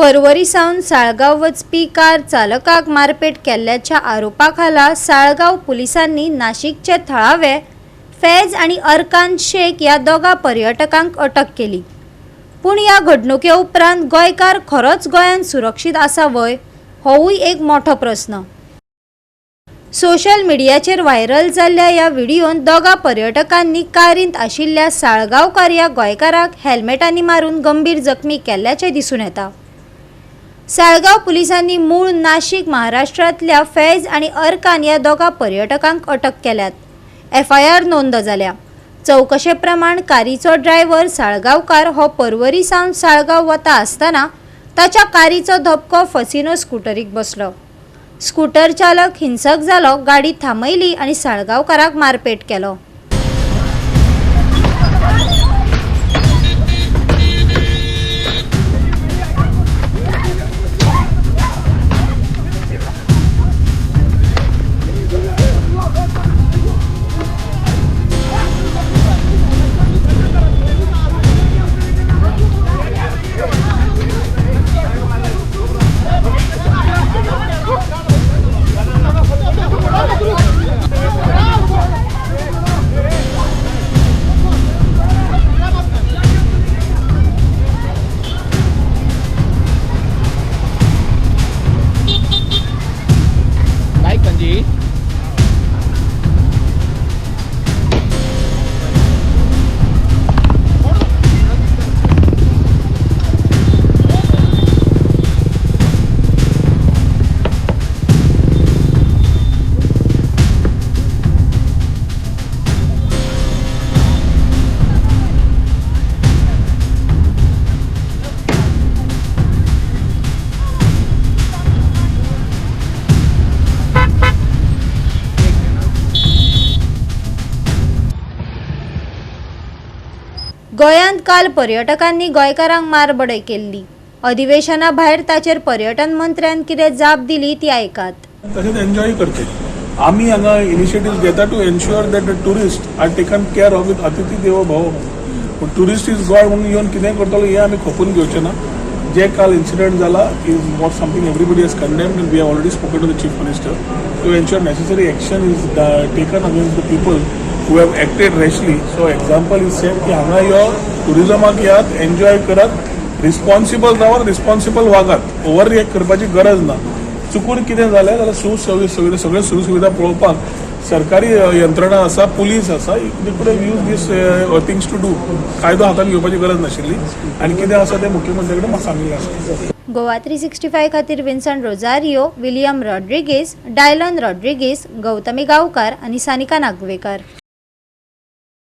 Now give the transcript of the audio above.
परवरी सावन साळगाव वचपी कार चालकाक मारपेट केल्ल्याच्या आरोपाखाला साळगाव पुलिसांनी नाशिकचे थळावे फैज आणि अरकान शेख या दोगा पर्यटकांक अटक केली। पण या घडणुके उपरांत गोंयकार खरोच गोंयांत सुरक्षीत आसा वय होवूय एक मोठो प्रश्न। सोशल मीडियाचेर व्हायरल जाल्ल्या या व्हिडिओन दोगा पर्यटकांनी कारींत आशिल्ल्या साळगावकार या गोंयकाराक हेल्मेटांनी मारून गंभीर जखमी केल्ल्याचे दिसून येता। साळगाव पुलिसांनी मूळ नाशिक महाराष्ट्रातल्या फैज आणि अरकान या दोगा पर्यटकांक अटक केल्यात। FIR नोंद जाल्या। चौकशे प्रमाण कारीचो ड्रायव्हर साळगावकार हो परवरी सावन साळगाव वता आसतना ताच्या कारीचो धपको फसिनो स्कूटरीक बसलो। स्कूटर चालक हिंसक जालो, गाडी थांबयली आणि साळगावकाराक मारपेट केलो। गोंयांत काल पर्यटकांनी गोंयकारांक मारबडय केल्ली। अधिवेशना भायर ताचेर पर्यटन मंत्र्यान कितें जाप दिली ती आयकात। तशेंच एन्जॉय करते आमी हांगा इनिशिएटिव्ह घेता to ensure that the tourist are taken care of with अतिथी देवो भव। पूण टुरिस्ट इज गॉड म्हणून येवन कितें करतलो हें आमी खपून घेवचें ना। जे काल इन्सिडेंट जाला is what something everybody has condemned and we have already spoken to the chief minister to ensure necessary action is taken against the people who have acted rashly. So example is said कि हांगा यो टुरिजमाक यात enjoy करत responsible रावन responsible वागात। Overreact करपाची गरज ना। चुकून कितें जालें जाल्यार सगळे सुविधा पळोवपाक सरकारी यंत्रणा आसा, पुलीस आसा, they could have use these things to do. कायदो हातान घेवपाची गरज नाशिल्ली आनी कितें आसा तें मुख्यमंत्री कडेन म्हाका सांगिल्लें आसा। गोवा 365 खातीर Vincent Rosario, William Rodrigues, Dylan Rodrigues, Gautami Gaonkar आणि सानिका नागवेकर।